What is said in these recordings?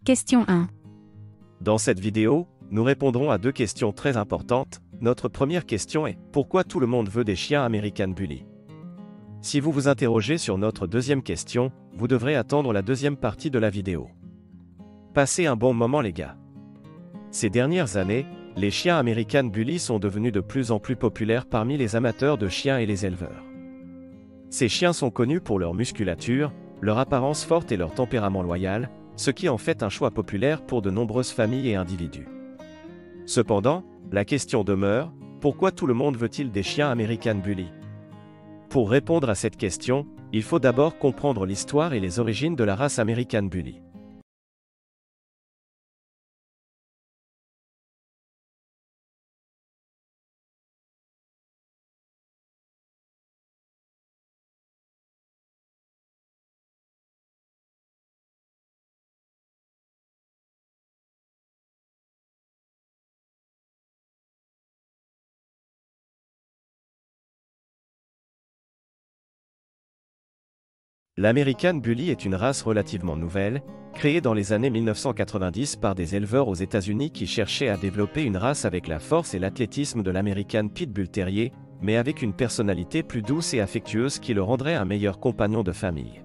Question 1. Dans cette vidéo, nous répondrons à deux questions très importantes. Notre première question est: pourquoi tout le monde veut des chiens American Bully? Si vous vous interrogez sur notre deuxième question, vous devrez attendre la deuxième partie de la vidéo. Passez un bon moment les gars. Ces dernières années, les chiens American Bully sont devenus de plus en plus populaires parmi les amateurs de chiens et les éleveurs. Ces chiens sont connus pour leur musculature, leur apparence forte et leur tempérament loyal, ce qui en fait un choix populaire pour de nombreuses familles et individus. Cependant, la question demeure: pourquoi tout le monde veut-il des chiens American Bully? Pour répondre à cette question, il faut d'abord comprendre l'histoire et les origines de la race American Bully. L'American Bully est une race relativement nouvelle, créée dans les années 1990 par des éleveurs aux États-Unis qui cherchaient à développer une race avec la force et l'athlétisme de l'American Pitbull Terrier, mais avec une personnalité plus douce et affectueuse qui le rendrait un meilleur compagnon de famille.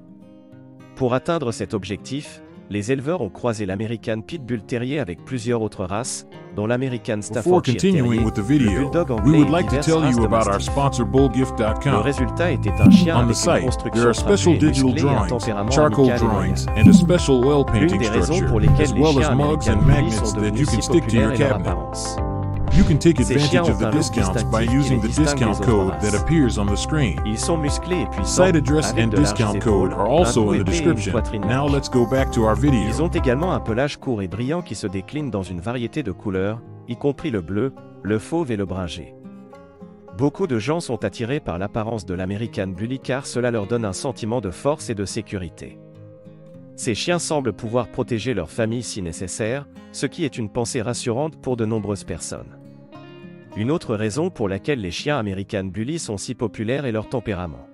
Pour atteindre cet objectif, les éleveurs ont croisé l'American Pitbull Terrier avec plusieurs autres races, dont l'American Before Staffordshire Terrier, continuing with the le video, Bulldog we anglais would et like to diverses tell races you de about our mastiffs. sponsor Le bullgift.com. résultat était un chien On the avec une site, construction there are special trapée et digital musclée et un drawings, tempérament charcoal amical et loyal. drawings, and a special oil L'une painting des raisons structure, pour lesquelles as les well as chiens mugs American and Bully magnets sont that you devenus can si stick to your populaires et leur cabinet. apparence. You can take Ces chiens advantage ont of the un look discounts by distinctif qui using les the distingue discount des autres code races. that appears on the screen. Ils sont musclés et puissants, Site address avec and de larges discount épaules, code are un also cou in the épais et une description. poitrine Now large. let's go back to our video. Ils ont également un pelage court et brillant qui se décline dans une variété de couleurs, y compris le bleu, le fauve et le bringé. Beaucoup de gens sont attirés par l'apparence de l'American Bully car cela leur donne un sentiment de force et de sécurité. Ces chiens semblent pouvoir protéger leur famille si nécessaire, ce qui est une pensée rassurante pour de nombreuses personnes. Une autre raison pour laquelle les chiens American Bully sont si populaires est leur tempérament.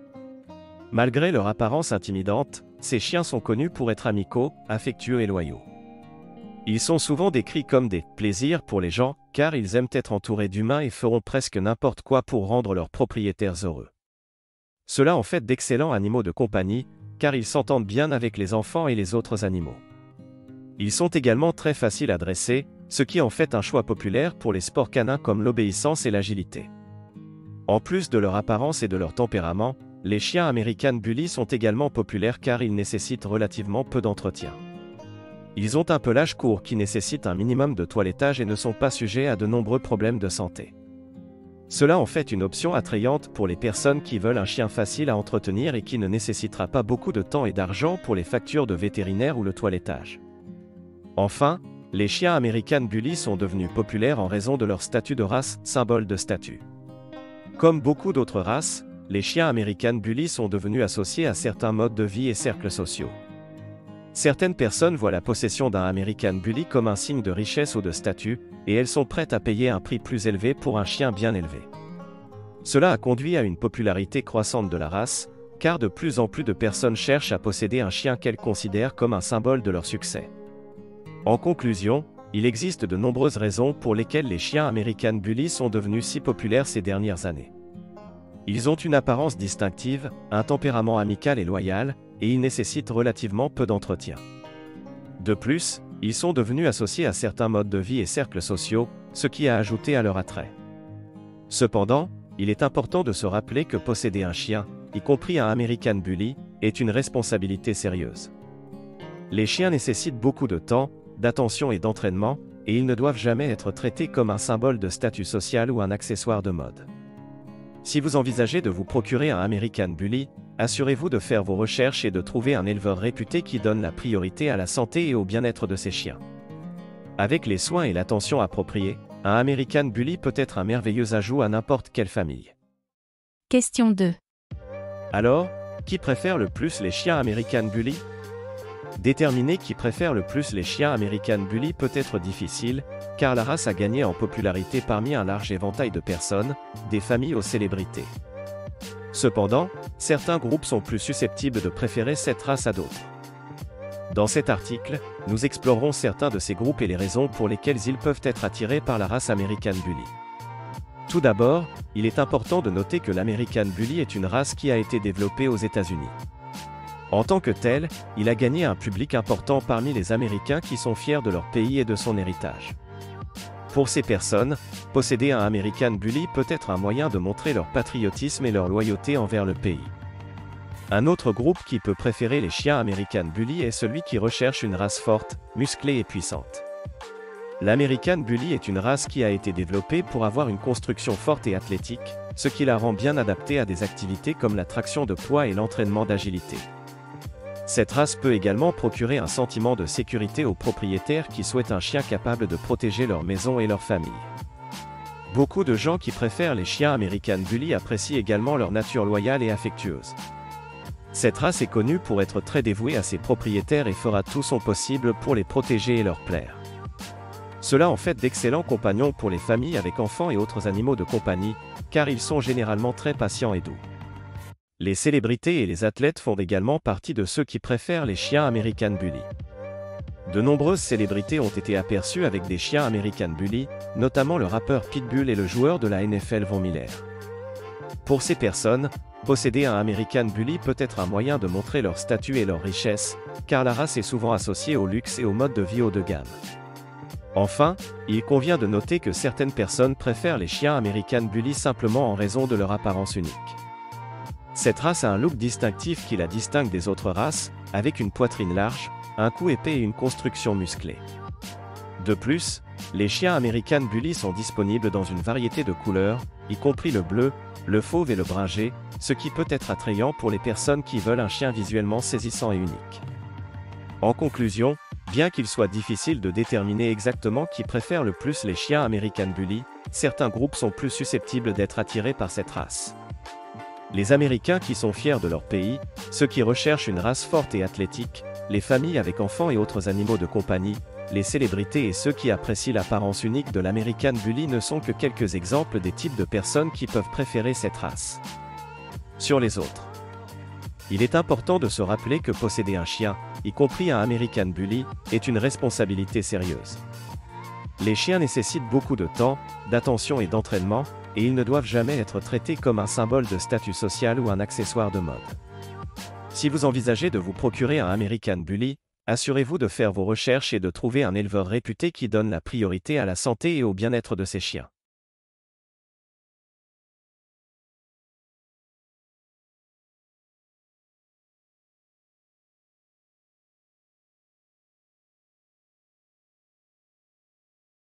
Malgré leur apparence intimidante, ces chiens sont connus pour être amicaux, affectueux et loyaux. Ils sont souvent décrits comme des « plaisirs » pour les gens, car ils aiment être entourés d'humains et feront presque n'importe quoi pour rendre leurs propriétaires heureux. Cela en fait d'excellents animaux de compagnie, car ils s'entendent bien avec les enfants et les autres animaux. Ils sont également très faciles à dresser, ce qui en fait un choix populaire pour les sports canins comme l'obéissance et l'agilité. En plus de leur apparence et de leur tempérament, les chiens American Bully sont également populaires car ils nécessitent relativement peu d'entretien. Ils ont un pelage court qui nécessite un minimum de toilettage et ne sont pas sujets à de nombreux problèmes de santé. Cela en fait une option attrayante pour les personnes qui veulent un chien facile à entretenir et qui ne nécessitera pas beaucoup de temps et d'argent pour les factures de vétérinaire ou le toilettage. Enfin, les chiens American Bully sont devenus populaires en raison de leur statut de race, symbole de statut. Comme beaucoup d'autres races, les chiens American Bully sont devenus associés à certains modes de vie et cercles sociaux. Certaines personnes voient la possession d'un American Bully comme un signe de richesse ou de statut, et elles sont prêtes à payer un prix plus élevé pour un chien bien élevé. Cela a conduit à une popularité croissante de la race, car de plus en plus de personnes cherchent à posséder un chien qu'elles considèrent comme un symbole de leur succès. En conclusion, il existe de nombreuses raisons pour lesquelles les chiens American Bully sont devenus si populaires ces dernières années. Ils ont une apparence distinctive, un tempérament amical et loyal, et ils nécessitent relativement peu d'entretien. De plus, ils sont devenus associés à certains modes de vie et cercles sociaux, ce qui a ajouté à leur attrait. Cependant, il est important de se rappeler que posséder un chien, y compris un American Bully, est une responsabilité sérieuse. Les chiens nécessitent beaucoup de temps, d'attention et d'entraînement, et ils ne doivent jamais être traités comme un symbole de statut social ou un accessoire de mode. Si vous envisagez de vous procurer un American Bully, assurez-vous de faire vos recherches et de trouver un éleveur réputé qui donne la priorité à la santé et au bien-être de ses chiens. Avec les soins et l'attention appropriés, un American Bully peut être un merveilleux ajout à n'importe quelle famille. Question 2. Alors, qui préfère le plus les chiens American Bully? Déterminer qui préfère le plus les chiens American Bully peut être difficile, car la race a gagné en popularité parmi un large éventail de personnes, des familles aux célébrités. Cependant, certains groupes sont plus susceptibles de préférer cette race à d'autres. Dans cet article, nous explorerons certains de ces groupes et les raisons pour lesquelles ils peuvent être attirés par la race American Bully. Tout d'abord, il est important de noter que l'American Bully est une race qui a été développée aux États-Unis. En tant que tel, il a gagné un public important parmi les Américains qui sont fiers de leur pays et de son héritage. Pour ces personnes, posséder un American Bully peut être un moyen de montrer leur patriotisme et leur loyauté envers le pays. Un autre groupe qui peut préférer les chiens American Bully est celui qui recherche une race forte, musclée et puissante. L'American Bully est une race qui a été développée pour avoir une construction forte et athlétique, ce qui la rend bien adaptée à des activités comme la traction de poids et l'entraînement d'agilité. Cette race peut également procurer un sentiment de sécurité aux propriétaires qui souhaitent un chien capable de protéger leur maison et leur famille. Beaucoup de gens qui préfèrent les chiens American Bully apprécient également leur nature loyale et affectueuse. Cette race est connue pour être très dévouée à ses propriétaires et fera tout son possible pour les protéger et leur plaire. Cela en fait d'excellents compagnons pour les familles avec enfants et autres animaux de compagnie, car ils sont généralement très patients et doux. Les célébrités et les athlètes font également partie de ceux qui préfèrent les chiens American Bully. De nombreuses célébrités ont été aperçues avec des chiens American Bully, notamment le rappeur Pitbull et le joueur de la NFL Von Miller. Pour ces personnes, posséder un American Bully peut être un moyen de montrer leur statut et leur richesse, car la race est souvent associée au luxe et au mode de vie haut de gamme. Enfin, il convient de noter que certaines personnes préfèrent les chiens American Bully simplement en raison de leur apparence unique. Cette race a un look distinctif qui la distingue des autres races, avec une poitrine large, un cou épais et une construction musclée. De plus, les chiens American Bully sont disponibles dans une variété de couleurs, y compris le bleu, le fauve et le bringé, ce qui peut être attrayant pour les personnes qui veulent un chien visuellement saisissant et unique. En conclusion, bien qu'il soit difficile de déterminer exactement qui préfère le plus les chiens American Bully, certains groupes sont plus susceptibles d'être attirés par cette race. Les Américains qui sont fiers de leur pays, ceux qui recherchent une race forte et athlétique, les familles avec enfants et autres animaux de compagnie, les célébrités et ceux qui apprécient l'apparence unique de l'American Bully ne sont que quelques exemples des types de personnes qui peuvent préférer cette race. Sur les autres, il est important de se rappeler que posséder un chien, y compris un American Bully, est une responsabilité sérieuse. Les chiens nécessitent beaucoup de temps, d'attention et d'entraînement, et ils ne doivent jamais être traités comme un symbole de statut social ou un accessoire de mode. Si vous envisagez de vous procurer un American Bully, assurez-vous de faire vos recherches et de trouver un éleveur réputé qui donne la priorité à la santé et au bien-être de ses chiens.